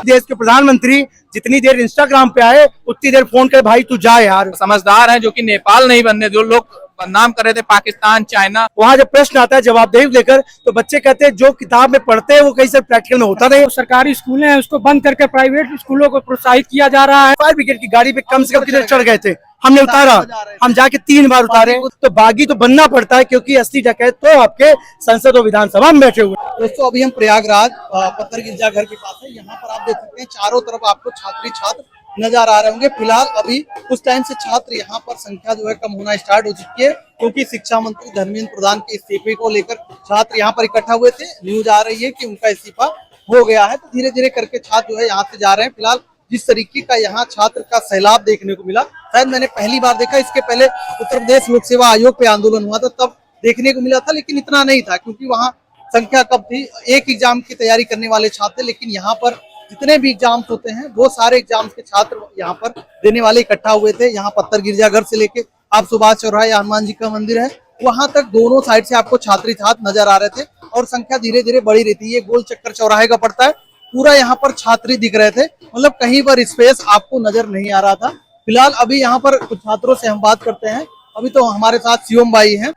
देश के प्रधानमंत्री जितनी देर इंस्टाग्राम पे आए उतनी देर फोन करे भाई तू जा यार। समझदार हैं जो कि नेपाल नहीं बनने, जो लोग बदनाम कर रहे थे पाकिस्तान चाइना। वहाँ जब प्रश्न आता है जवाबदेही लेकर तो बच्चे कहते हैं जो किताब में पढ़ते हैं वो कहीं से प्रैक्टिकल में होता नहीं। तो सरकारी स्कूलें हैं उसको बंद करके प्राइवेट स्कूलों को प्रोत्साहित किया जा रहा है। फायर ब्रिगेड की गाड़ी पे कम से कम कितने चढ़ गए थे, हमने उतारा, हम जाके 3 बार उतारे। तो बागी तो बनना पड़ता है क्योंकि असली डकैत तो आपके संसद और विधानसभा में बैठे हुए। दोस्तों अभी हम प्रयागराज पत्थर गिरजाघर के पास है। यहाँ पर आप देख सकते हैं चारों तरफ आपको छात्र नजर आ रहे होंगे। फिलहाल अभी उस टाइम से छात्र यहाँ पर संख्या जो है कम होना स्टार्ट हो चुकी है क्योंकि शिक्षा मंत्री धर्मेंद्र प्रधान के इस्तीफे को लेकर छात्र यहाँ पर इकट्ठा हुए थे। न्यूज आ रही है कि उनका इस्तीफा हो गया है, तो धीरे धीरे करके छात्र जो है यहाँ से जा रहे हैं। फिलहाल जिस तरीके का यहाँ छात्र का सैलाब देखने को मिला, शायद मैंने पहली बार देखा। इसके पहले उत्तर प्रदेश लोक सेवा आयोग पे आंदोलन हुआ था तब देखने को मिला था, लेकिन इतना नहीं था क्योंकि वहाँ संख्या कम थी। एक एग्जाम की तैयारी करने वाले छात्र, लेकिन यहाँ पर जितने भी एग्जाम्स होते हैं वो सारे एग्जाम्स के छात्र यहाँ पर देने वाले इकट्ठा हुए थे। यहाँ पत्थर गिरजाघर से लेके आप सुभाष चौराहा या हनुमान जी का मंदिर है वहां तक दोनों साइड से आपको छात्र नजर आ रहे थे और संख्या धीरे धीरे बढ़ी रहती है। ये गोल चक्कर चौराहे का पड़ता है, पूरा यहाँ पर छात्र दिख रहे थे, मतलब कहीं पर स्पेस आपको नजर नहीं आ रहा था। फिलहाल अभी यहाँ पर कुछ छात्रों से हम बात करते हैं। अभी तो हमारे साथ शिवम भाई हैं।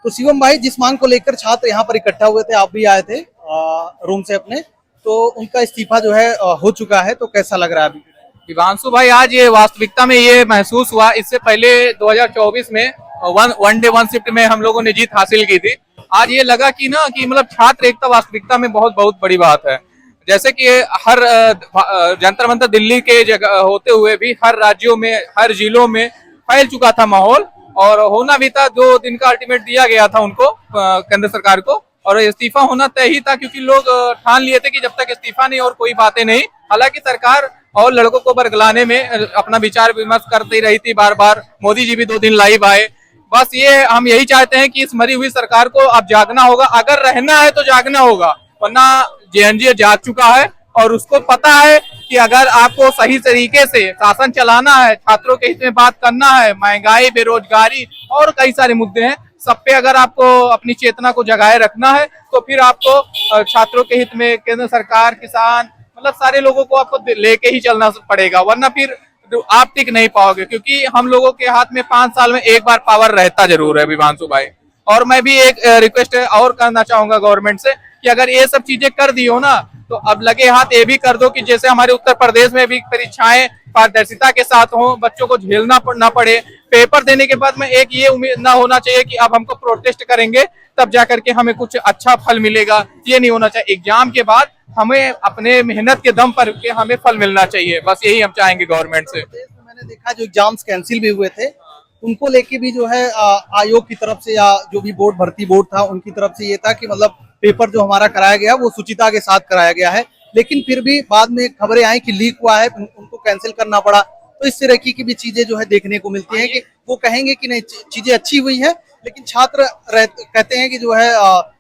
तो शिवम भाई, जिस मांग को लेकर छात्र यहाँ पर इकट्ठा हुए थे, आप भी आए थे रूम से अपने, तो उनका इस्तीफा जो है हो चुका है, तो कैसा लग रहा है अभी? दिवांशु भाई, आज ये वास्तविकता में ये महसूस हुआ। इससे पहले 2024 में वन डे वन शिफ्ट में हम लोगों ने जीत हासिल की थी। आज ये लगा कि मतलब छात्र एकता वास्तविकता में बहुत बड़ी बात है। जैसे कि हर जंतर मंतर दिल्ली के जगह होते हुए भी हर राज्यों में, हर जिलों में फैल चुका था माहौल, और होना भी था। 2 दिन का अल्टीमेट दिया गया था उनको, केंद्र सरकार को, और इस्तीफा होना तय ही था क्योंकि लोग ठान लिए थे कि जब तक इस्तीफा नहीं और कोई बातें नहीं। हालांकि सरकार और लड़कों को बरगलाने में अपना विचार विमर्श करती रही थी बार बार। मोदी जी भी 2 दिन लाइव आए। बस ये हम यही चाहते हैं कि इस मरी हुई सरकार को अब जागना होगा। अगर रहना है तो जागना होगा, वरना जेएनजी जाग चुका है और उसको पता है कि अगर आपको सही तरीके से शासन चलाना है, छात्रों के हित में बात करना है, महंगाई, बेरोजगारी और कई सारे मुद्दे हैं, सब पे अगर आपको अपनी चेतना को जगाए रखना है तो फिर आपको छात्रों के हित में केंद्र सरकार, किसान, मतलब सारे लोगों को आपको लेके ही चलना पड़ेगा, वरना फिर आप टिक नहीं पाओगे। क्योंकि हम लोगों के हाथ में 5 साल में एक बार पावर रहता जरूर है विभांशु भाई। और मैं भी एक रिक्वेस्ट और करना चाहूंगा गवर्नमेंट से कि अगर ये सब चीजें कर दी हो ना, तो अब लगे हाथ ये भी कर दो कि जैसे हमारे उत्तर प्रदेश में भी परीक्षाएं पारदर्शिता के साथ हो, बच्चों को झेलना ना पड़े। पेपर देने के बाद में एक ये उम्मीद ना होना चाहिए कि अब हमको प्रोटेस्ट करेंगे तब जाकर के हमें कुछ अच्छा फल मिलेगा। ये नहीं होना चाहिए। एग्जाम के बाद हमें अपने मेहनत के दम पर के हमें फल मिलना चाहिए। बस यही हम चाहेंगे गवर्नमेंट से। मैंने देखा जो एग्जाम्स कैंसिल भी हुए थे उनको लेके भी जो है आयोग की तरफ से या जो भी बोर्ड, भर्ती बोर्ड था, उनकी तरफ से ये था कि मतलब पेपर जो हमारा कराया गया वो शुचिता के साथ कराया गया है। लेकिन फिर भी बाद में खबरें आई कि लीक हुआ है, उनको कैंसिल करना पड़ा। तो इस तरह की भी चीजें जो है देखने को मिलती हैं कि वो कहेंगे कि नहीं चीजें अच्छी हुई है, लेकिन छात्र कहते हैं कि जो है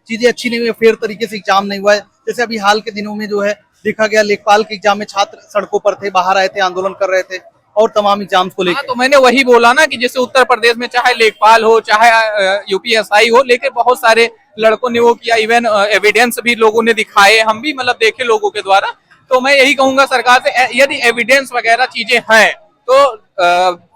चीजें अच्छी नहीं हुई, फेयर तरीके से एग्जाम नहीं हुआ है। जैसे अभी हाल के दिनों में जो है देखा गया लेखपाल के एग्जाम में छात्र सड़कों पर थे, बाहर आए थे, आंदोलन कर रहे थे और तमाम एग्जाम्स को लेकर। तो मैंने वही बोला ना कि जैसे उत्तर प्रदेश में चाहे लेखपाल हो, चाहे यूपीएसआई हो, लेकिन बहुत सारे लड़कों ने वो किया। इवन एविडेंस भी लोगों ने दिखाए, हम भी मतलब देखे लोगों के द्वारा। तो मैं यही कहूंगा सरकार से, यदि एविडेंस वगैरह चीजें हैं तो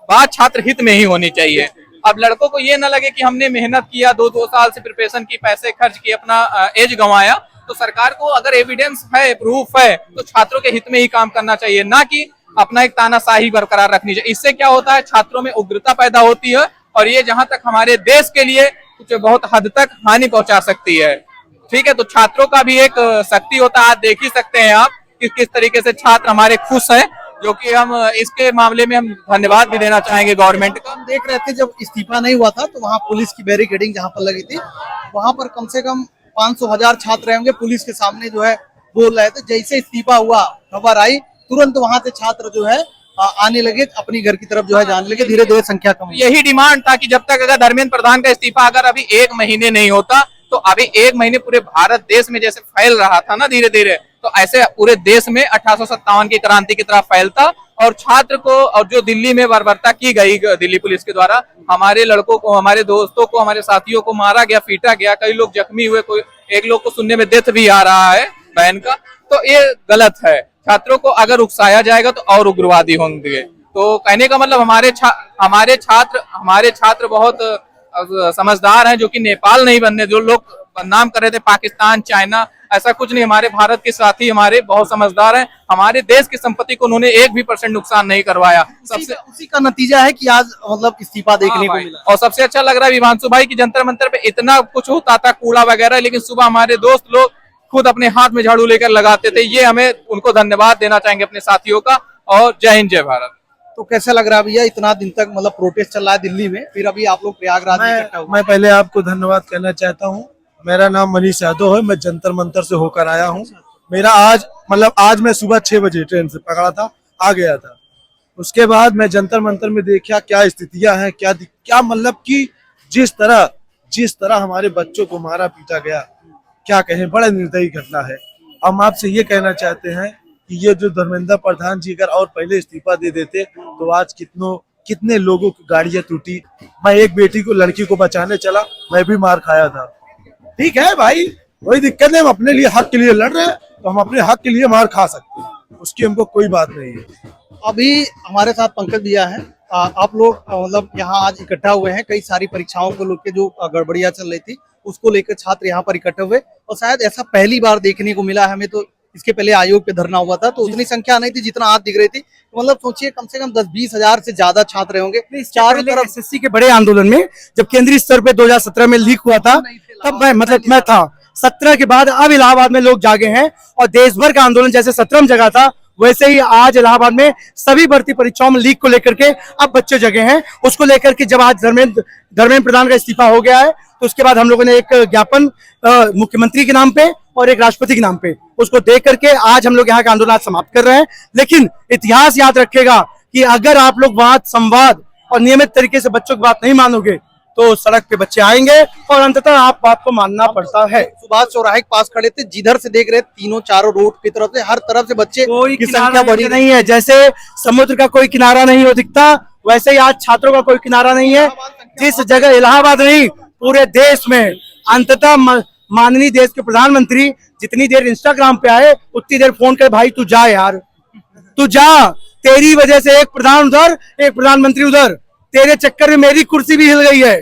बात छात्र हित में ही होनी चाहिए। अब लड़कों को ये ना लगे कि हमने मेहनत किया, 2 साल से प्रिपरेशन की, पैसे खर्च किए, अपना एज गंवाया। तो सरकार को अगर एविडेंस है, प्रूफ है, तो छात्रों के हित में ही काम करना चाहिए, ना कि अपना एक तानाशाही बरकरार रखनी चाहिए। इससे क्या होता है, छात्रों में उग्रता पैदा होती है और ये जहां तक हमारे देश के लिए कुछ बहुत हद तक हानि पहुंचा सकती है। ठीक है, तो छात्रों का भी एक शक्ति होता है। आज देख ही सकते हैं आप कि किस तरीके से छात्र हमारे खुश हैं, जो कि हम इसके मामले में हम धन्यवाद भी देना चाहेंगे गवर्नमेंट का। हम देख रहे थे जब इस्तीफा नहीं हुआ था तो वहाँ पुलिस की बैरिकेडिंग जहाँ पर लगी थी, वहाँ पर कम से कम 500,000 छात्र होंगे पुलिस के सामने जो है बोल रहे थे। जैसे इस्तीफा हुआ, खबर आई, तुरंत वहाँ से छात्र जो है आने लगे, अपनी घर की तरफ जो है जाने लगे। धीरे धीरे संख्या कम। यही डिमांड था कि जब तक अगर धर्मेंद्र प्रधान का इस्तीफा अगर अभी 1 महीने नहीं होता, तो अभी 1 महीने पूरे भारत देश में जैसे फैल रहा था ना धीरे धीरे, तो ऐसे पूरे देश में 1857 की क्रांति की तरह फैलता और छात्र को, और जो दिल्ली में बर्बरता की गई दिल्ली पुलिस के द्वारा, हमारे लड़कों को, हमारे दोस्तों को, हमारे साथियों को मारा गया, पीटा गया, कई लोग जख्मी हुए, कोई एक लोग को सुनने में डेथ भी आ रहा है बहन का। तो ये गलत है। छात्रों को अगर उकसाया जाएगा तो और उग्रवादी होंगे। तो कहने का मतलब हमारे छात्र बहुत समझदार हैं, जो कि नेपाल नहीं बनने, जो लोग बदनाम कर रहे थे पाकिस्तान चाइना, ऐसा कुछ नहीं। हमारे भारत के साथी हमारे बहुत समझदार हैं। हमारे देश की संपत्ति को उन्होंने 1% नुकसान नहीं करवाया। सबसे उसी का नतीजा है कि आज मतलब इस्तीफा देखने को मिला। और सबसे अच्छा लग रहा है विभांशु भाई की जंतर मंतर पे इतना कुछ होता था कूड़ा वगैरह, लेकिन सुबह हमारे दोस्त लोग खुद अपने हाथ में झाड़ू लेकर लगाते थे। ये हमें उनको धन्यवाद देना चाहेंगे अपने साथियों का। और जय हिंद जय भारत। तो कैसा लग रहा है भैया, इतना दिन तक मतलब प्रोटेस्ट चल रहा है दिल्ली में, फिर अभी आप लोग प्रयागराज में इकट्ठा हुए। मैं पहले आपको धन्यवाद कहना चाहता हूँ। मेरा नाम मनीष यादव है, मैं जंतर मंतर से होकर आया हूँ। मेरा आज मैं सुबह 6 बजे ट्रेन से पकड़ा था, आ गया था। उसके बाद मैं जंतर मंतर में देखा क्या स्थितियां हैं, क्या मतलब कि जिस तरह हमारे बच्चों को मारा पीटा गया, क्या कहें, बड़ा निर्दयी घटना है। हम आपसे ये कहना चाहते हैं कि ये जो धर्मेंद्र प्रधान जी अगर और पहले इस्तीफा दे देते तो आज कितने लोगों की गाड़ियां टूटी। मैं एक लड़की को बचाने चला, मैं भी मार खाया था। ठीक है भाई, कोई दिक्कत नहीं, हम अपने लिए हक के लिए लड़ रहे हैं तो हम अपने हक के लिए मार खा सकते हैं, उसकी हमको कोई बात नहीं है। अभी हमारे साथ पंकज भैया हैं। आप लोग मतलब यहाँ आज इकट्ठा हुए हैं, कई सारी परीक्षाओं को लेकर जो गड़बड़ियां चल रही थी उसको लेकर छात्र यहाँ पर इकट्ठे हुए, और शायद ऐसा पहली बार देखने को मिला है हमें। तो इसके पहले आयोग पे धरना हुआ था तो उतनी संख्या नहीं थी जितना आज दिख रही थी। तो मतलब सोचिए कम से कम 10-20 हजार से ज्यादा छात्र होंगे चारों तरफ। एसएससी के बड़े आंदोलन में जब केंद्रीय स्तर पे 2017 में लीक हुआ था, तब मैं था। 17 के बाद अब इलाहाबाद में लोग जागे हैं, और देश भर का आंदोलन जैसे 17 में जगह था, वैसे ही आज इलाहाबाद में सभी भर्ती परीक्षाओं में लीक को लेकर के अब बच्चे जगे हैं। उसको लेकर के जब आज धर्मेंद्र प्रधान का इस्तीफा हो गया है, तो उसके बाद हम लोगों ने एक ज्ञापन मुख्यमंत्री के नाम पे और एक राष्ट्रपति के नाम पे उसको दे करके आज हम लोग यहाँ का आंदोलन समाप्त कर रहे हैं। लेकिन इतिहास याद रखेगा कि अगर आप लोग वाद संवाद और नियमित तरीके से बच्चों की बात नहीं मानोगे तो सड़क पे बच्चे आएंगे, और अंततः आप बात को मानना पड़ता है। सुभाष चौराहे के पास खड़े थे, जिधर से देख रहे तीनों चारों रोड की तरफ से हर तरफ से बच्चे की संख्या बढ़ी नहीं है। जैसे समुद्र का कोई किनारा नहीं हो दिखता, वैसे ही आज छात्रों का कोई किनारा नहीं है। जिस जगह इलाहाबाद नहीं पूरे देश में अंततः माननीय देश के प्रधानमंत्री जितनी देर इंस्टाग्राम पे आए उतनी देर फोन कर, भाई तू जा यार, तू जा, तेरी वजह से एक प्रधान उधर एक प्रधानमंत्री उधर, तेरे चक्कर में मेरी कुर्सी भी हिल गई है।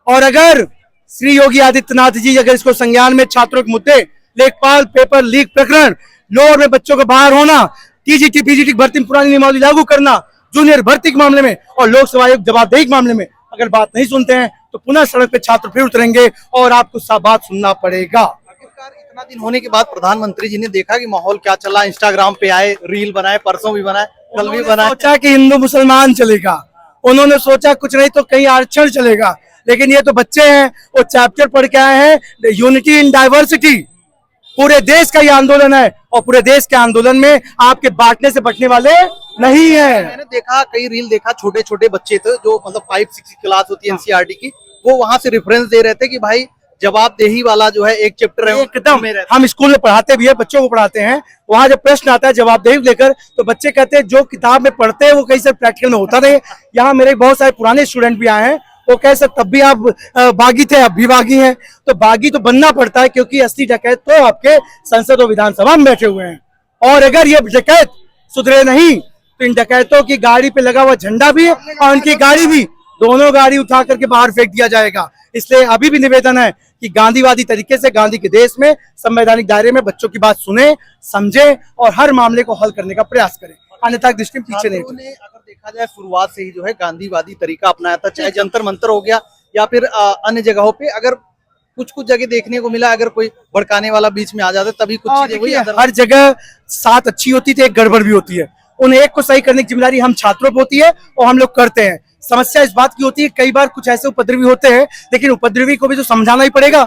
और अगर श्री योगी आदित्यनाथ जी अगर इसको संज्ञान में छात्रों के मुद्दे, लेखपाल पेपर लीक प्रकरण, लोअर में बच्चों का बाहर होना, टीजीटी पीजीटी भर्ती में पुरानी नियमावली लागू करना, जूनियर भर्ती के मामले में और लोक सेवा आयोग जवाबदेही के मामले में अगर बात नहीं सुनते हैं तो पुनः सड़क पे छात्र फिर उतरेंगे और आपको सब बात सुनना पड़ेगा। आखिरकार इतना दिन होने के बाद प्रधानमंत्री जी ने देखा कि माहौल क्या चला, इंस्टाग्राम पे आए, रील बनाए, परसों भी बनाए, कल भी बनाए। सोचा कि हिंदू मुसलमान चलेगा, उन्होंने सोचा कुछ नहीं तो कहीं आरक्षण चलेगा, लेकिन ये तो बच्चे हैं, वो चैप्टर पढ़ के आए हैं यूनिटी इन डाइवर्सिटी। पूरे देश का ये आंदोलन है और पूरे देश के आंदोलन में आपके बांटने से बचने वाले नहीं है। मैंने देखा कई रील देखा, छोटे छोटे बच्चे थे जो मतलब 5-6 क्लास होती है एनसीईआरटी की, वो वहां से रेफरेंस दे रहे थे कि भाई जवाबदेही वाला जो है एक चैप्टर है एकदम। हम स्कूल में पढ़ाते भी है, बच्चों को पढ़ाते हैं, वहां जब प्रश्न आता है जवाबदेही लेकर तो बच्चे कहते हैं जो किताब में पढ़ते हैं वो कहीं से प्रैक्टिकल में होता नहीं। यहाँ मेरे बहुत सारे पुराने स्टूडेंट भी आए हैं, वो कह सर तब भी आप बागी थे, अब भी बागी हैं। तो बागी तो बनना पड़ता है क्योंकि असली डकैत तो आपके संसद और विधानसभा में बैठे हुए हैं, और अगर ये डकैत सुधरे नहीं तो इन डकैतों की गाड़ी पे लगा हुआ झंडा भी और उनकी गाड़ी भी, दोनों गाड़ी उठा करके बाहर फेंक दिया जाएगा। इसलिए अभी भी निवेदन है कि गांधीवादी तरीके से गांधी के देश में संवैधानिक दायरे में बच्चों की बात सुने, समझे और हर मामले को हल करने का प्रयास करें, अन्यथा दृष्टि पीछे नहीं। अगर देखा जाए शुरुआत से ही जो है गांधीवादी तरीका अपनाया था, चाहे जंतर मंतर हो गया या फिर अन्य जगहों पे। अगर कुछ जगह देखने को मिला अगर कोई भड़काने वाला बीच में आ जाता है तभी कुछ चीजें हुई। हर जगह साथ अच्छी होती थी, एक गड़बड़ भी होती है। उन एक को सही करने की जिम्मेदारी हम छात्रों पर होती है और हम लोग करते हैं। समस्या इस बात की होती है कई बार कुछ ऐसे उपद्रवी होते हैं, लेकिन उपद्रवी को भी तो समझाना ही पड़ेगा।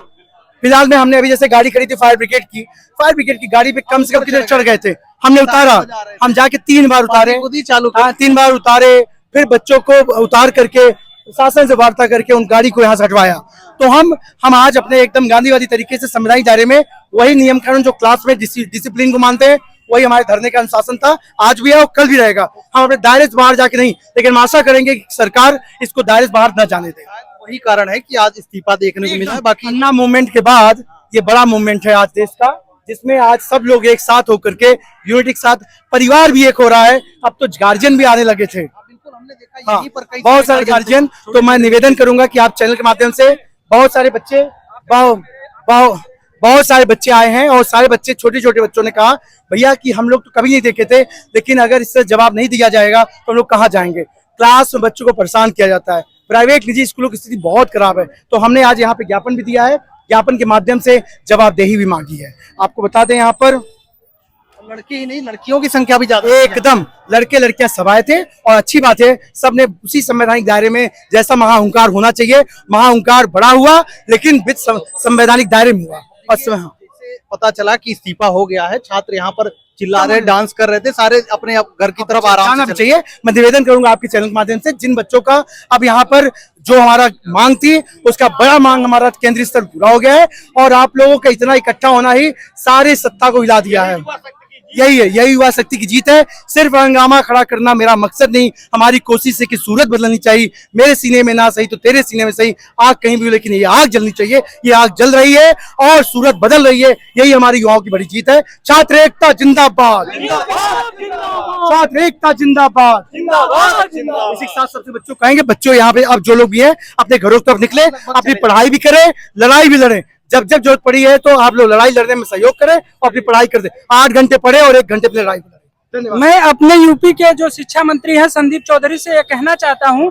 फिलहाल में हमने अभी जैसे गाड़ी खड़ी थी फायर ब्रिगेड की गाड़ी पे कम से कम कितने चढ़ गए थे, हमने उतारा, हम जाके 3 बार उतारे, 3 बार उतारे, फिर बच्चों को उतार करके शासन से वार्ता करके उन गाड़ी को यहाँ से हटवाया। तो हम आज अपने एकदम गांधीवादी तरीके से संवैधानिक दायरे में वही नियम कानून जो क्लास में डिसिप्लिन को मानते हैं वही हमारे धरने का अनुशासन था, आज भी है और कल भी रहेगा। हम अपने दायरे से बाहर जाके नहीं, लेकिन हम आशा करेंगे कि सरकार इसको दायरे से बाहर न जाने दे। वही कारण है कि आज इस्तीफा देखने को मिला है। बाकी अन्ना मूवमेंट के बाद ये बड़ा मूवमेंट है आज देश का, जिसमें आज सब लोग एक साथ होकर के यूनिटी के साथ परिवार भी एक हो रहा है। अब तो गार्जियन भी आने लगे थे। बिल्कुल हमने देखा हाँ, यहीं पर कई बहुत सारे गार्जियन। तो मैं निवेदन करूंगा कि आप चैनल के माध्यम से बहुत सारे बच्चे बहुत सारे बच्चे आए हैं और सारे बच्चे छोटे छोटे बच्चों ने कहा भैया कि हम लोग तो कभी नहीं देखे थे, लेकिन अगर इससे जवाब नहीं दिया जाएगा तो हम लोग कहाँ जाएंगे। क्लास में बच्चों को परेशान किया जाता है। प्राइवेट निजी स्कूलों की स्थिति बहुत खराब है। तो हमने आज यहाँ पे ज्ञापन भी दिया है, ज्ञापन के माध्यम से जवाबदेही भी मांगी है। आपको बता दें यहाँ पर लड़के ही नहीं लड़कियों की संख्या भी ज्यादा है। एकदम लड़के लड़कियां सब आए थे और अच्छी बात है, सबने उसी संवैधानिक दायरे में जैसा महाहुंकार होना चाहिए महाहुंकार बड़ा हुआ, लेकिन विद संवैधानिक दायरे में हुआ। और इससे पता चला कि इस्तीफा हो गया है। छात्र यहाँ पर चिल्ला रहे, डांस कर रहे थे, सारे अपने घर की तरफ आराम जाना से भी चाहिए। मैं निवेदन करूंगा आपके चैनल के माध्यम से, जिन बच्चों का अब यहाँ पर जो हमारा मांग थी उसका बड़ा मांग हमारा केंद्रीय स्तर पूरा हो गया है और आप लोगों का इतना इकट्ठा होना ही सारे सत्ता को हिला दिया है। यही है, यही युवा शक्ति की जीत है। सिर्फ हंगामा खड़ा करना मेरा मकसद नहीं, हमारी कोशिश है कि सूरत बदलनी चाहिए। मेरे सीने में ना सही तो तेरे सीने में सही, आग कहीं भी हो लेकिन ये आग जलनी चाहिए। ये आग जल रही है और सूरत बदल रही है। यही हमारी युवाओं की बड़ी जीत है। छात्र एकता जिंदाबाद, छात्र एकता जिंदाबाद। इसी के साथ सबसे बच्चों को कहेंगे, बच्चों यहाँ पे अब जो लोग भी हैं अपने घरों की तरफ निकले, अपनी पढ़ाई भी करें, लड़ाई भी लड़ें। जब जब जरूरत पड़ी है तो आप लोग लड़ाई लड़ने में सहयोग करें और अपनी पढ़ाई कर दें। 8 घंटे पढ़े और 1 घंटे अपनी लड़ाई करें। मैं अपने यूपी के जो शिक्षा मंत्री हैं संदीप चौधरी से ये कहना चाहता हूं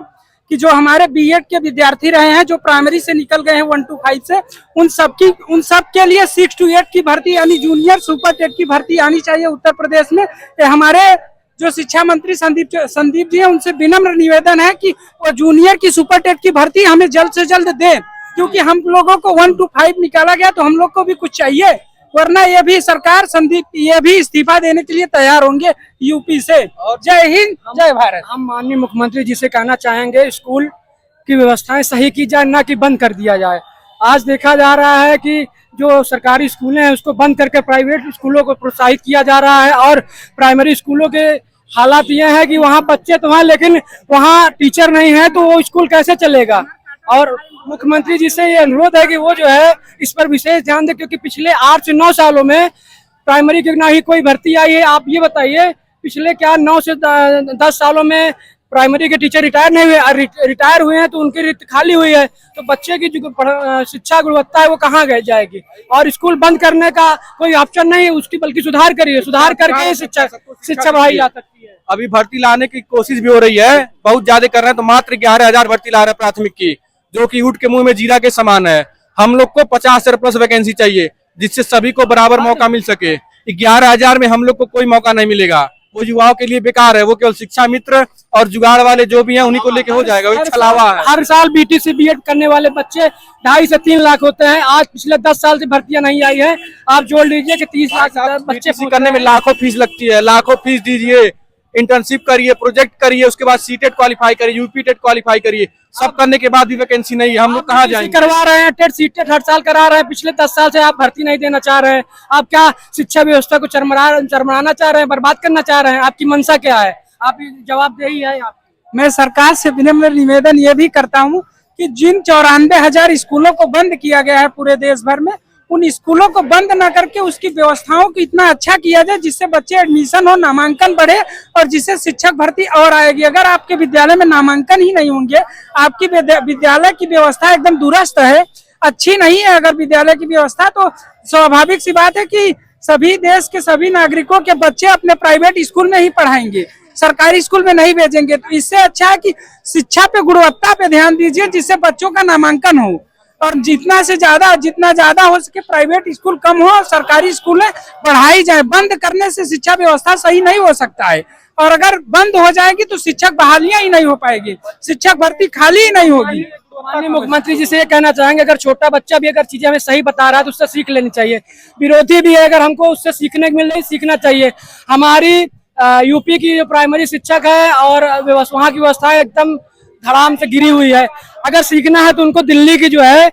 कि जो हमारे बीएड के विद्यार्थी रहे हैं, जो प्राइमरी से निकल गए हैं 1 to 5 से, उन सब के लिए 6 to 8 की भर्ती यानी जूनियर सुपर टेट की भर्ती आनी चाहिए उत्तर प्रदेश में। ये हमारे जो शिक्षा मंत्री संदीप जी हैं उनसे विनम्र निवेदन है कि वो जूनियर की सुपर टेट की भर्ती हमें जल्द से जल्द दें, क्योंकि हम लोगों को 1 to 5 निकाला गया तो हम लोग को भी कुछ चाहिए, वरना ये भी सरकार संदीप ये भी इस्तीफा देने के लिए तैयार होंगे यूपी से। जय हिंद, जय भारत। हम माननीय मुख्यमंत्री जी से कहना चाहेंगे स्कूल की व्यवस्थाएं सही की जाए, ना कि बंद कर दिया जाए। आज देखा जा रहा है कि जो सरकारी स्कूलें हैं उसको बंद करके प्राइवेट स्कूलों को प्रोत्साहित किया जा रहा है और प्राइमरी स्कूलों के हालात ये है कि वहाँ बच्चे तो हैं लेकिन वहाँ टीचर नहीं है, तो वो स्कूल कैसे चलेगा। और मुख्यमंत्री जी से ये अनुरोध है कि वो जो है इस पर विशेष ध्यान दें, क्योंकि पिछले 8 से 9 सालों में प्राइमरी की ना ही कोई भर्ती आई है। आप ये बताइए पिछले क्या 9 से 10 सालों में प्राइमरी के टीचर रिटायर नहीं हुए, रिटायर हुए हैं तो उनकी रिक्त खाली हुई है। तो बच्चे की जो शिक्षा गुणवत्ता है वो कहाँ गई जाएगी। और स्कूल बंद करने का कोई ऑप्शन नहीं है उसकी, बल्कि सुधार करिए, सुधार करके शिक्षा बढ़ाई जा सकती है। अभी भर्ती लाने की कोशिश भी हो रही है, बहुत ज्यादा कर रहे हैं, तो मात्र 11,000 भर्ती ला रहे हैं प्राथमिक की, जो कि ऊँट के मुंह में जीरा के समान है। हम लोग को 50+ वैकेंसी चाहिए जिससे सभी को बराबर मौका मिल सके। 11,000 में हम लोग को कोई मौका नहीं मिलेगा, वो युवाओं के लिए बेकार है। वो केवल शिक्षा मित्र और जुगाड़ वाले जो भी हैं उन्हीं को लेके हो जाएगा, वो छलावा है। हर साल बीटीसी बीएड करने वाले बच्चे 2.5 से 3 लाख होते हैं। आज पिछले 10 साल से भर्तियां नहीं आई है। आप जोड़ लीजिए कि 30 लाख बच्चे करने में लाखों फीस लगती है, लाखों फीस दीजिए, इंटर्नशिप करिए, प्रोजेक्ट करिए, उसके बाद सीटेट क्वालिफाई करिए, यूपी टेट क्वालिफाई करिए, सब करने के बाद भी वैकेंसी नहीं है। हम लोग कहाँ जाएंगे। करवा रहे हैं टेट सीटेट हर साल करा रहे हैं, पिछले 10 साल से आप भर्ती नहीं देना चाह रहे हैं। आप क्या शिक्षा व्यवस्था को चरमराना चाह रहे हैं, बर्बाद करना चाह रहे हैं। आपकी मंशा क्या है, आप जवाब दे ही है। मैं सरकार से विनम्र निवेदन ये भी करता हूँ कि जिन 94,000 स्कूलों को बंद किया गया है पूरे देश भर में, उन स्कूलों को बंद न करके उसकी व्यवस्थाओं को इतना अच्छा किया जाए जिससे बच्चे एडमिशन हो, नामांकन बढ़े और जिससे शिक्षक भर्ती और आएगी। अगर आपके विद्यालय में नामांकन ही नहीं होंगे, आपकी विद्यालय की व्यवस्था एकदम दुरुस्त है, अच्छी नहीं है अगर विद्यालय की व्यवस्था, तो स्वाभाविक सी बात है कि सभी देश के सभी नागरिकों के बच्चे अपने प्राइवेट स्कूल में ही पढ़ाएंगे, सरकारी स्कूल में नहीं भेजेंगे। तो इससे अच्छा है कि शिक्षा पे, गुणवत्ता पे ध्यान दीजिए जिससे बच्चों का नामांकन हो, और जितना ज्यादा हो सके प्राइवेट स्कूल कम हो और सरकारी स्कूलें बढ़ाई जाए। बंद करने से शिक्षा व्यवस्था सही नहीं हो सकता है, और अगर बंद हो जाएगी तो शिक्षक बहालियां ही नहीं हो पाएगी, शिक्षक भर्ती खाली ही नहीं होगी। माननीय मुख्यमंत्री जी से ये कहना चाहेंगे, अगर छोटा बच्चा भी अगर चीजें हमें सही बता रहा है तो उससे सीख लेनी चाहिए। विरोधी भी है, अगर हमको उससे सीखने को मिल रही, सीखना चाहिए। हमारी यूपी की जो प्राइमरी शिक्षक है और वहाँ की व्यवस्था एकदम धड़ाम से गिरी हुई है। अगर सीखना है तो उनको दिल्ली की जो है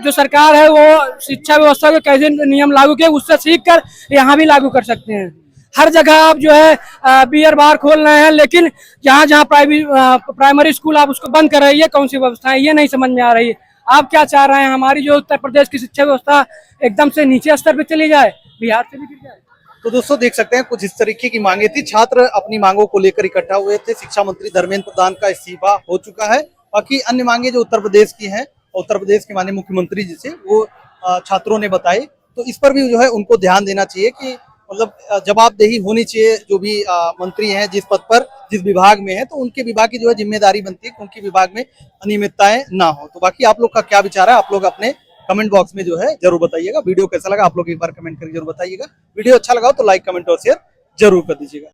जो सरकार है वो शिक्षा व्यवस्था के कैसे नियम लागू किए उससे सीख कर यहाँ भी लागू कर सकते हैं। हर जगह आप जो है बियर बार खोल रहे हैं, लेकिन जहाँ जहाँ प्राइमरी स्कूल आप उसको बंद कर रही है, कौन सी व्यवस्था है ये नहीं समझ में आ रही है। आप क्या चाह रहे हैं, हमारी जो उत्तर प्रदेश की शिक्षा व्यवस्था एकदम से नीचे स्तर पे चली जाए? बिहार से भी गिर गया है। तो दोस्तों देख सकते हैं कुछ इस तरीके की मांगे थी, छात्र अपनी मांगों को लेकर इकट्ठा हुए थे। शिक्षा मंत्री धर्मेंद्र प्रधान का इस्तीफा हो चुका है, बाकी अन्य मांगे जो उत्तर प्रदेश की हैं, उत्तर प्रदेश के माननीय मुख्यमंत्री जी से वो छात्रों ने बताई, तो इस पर भी जो है उनको ध्यान देना चाहिए कि मतलब जवाबदेही होनी चाहिए। जो भी मंत्री हैं जिस पद पर जिस विभाग में है, तो उनके विभाग की जो है जिम्मेदारी बनती है कि उनके विभाग में अनियमितताएं ना हो। तो बाकी आप लोग का क्या विचार है, आप लोग अपने कमेंट बॉक्स में जो है जरूर बताइएगा। वीडियो कैसा लगा आप लोग एक बार कमेंट करके जरूर बताइएगा। वीडियो अच्छा लगा तो लाइक कमेंट और शेयर जरूर कर दीजिएगा।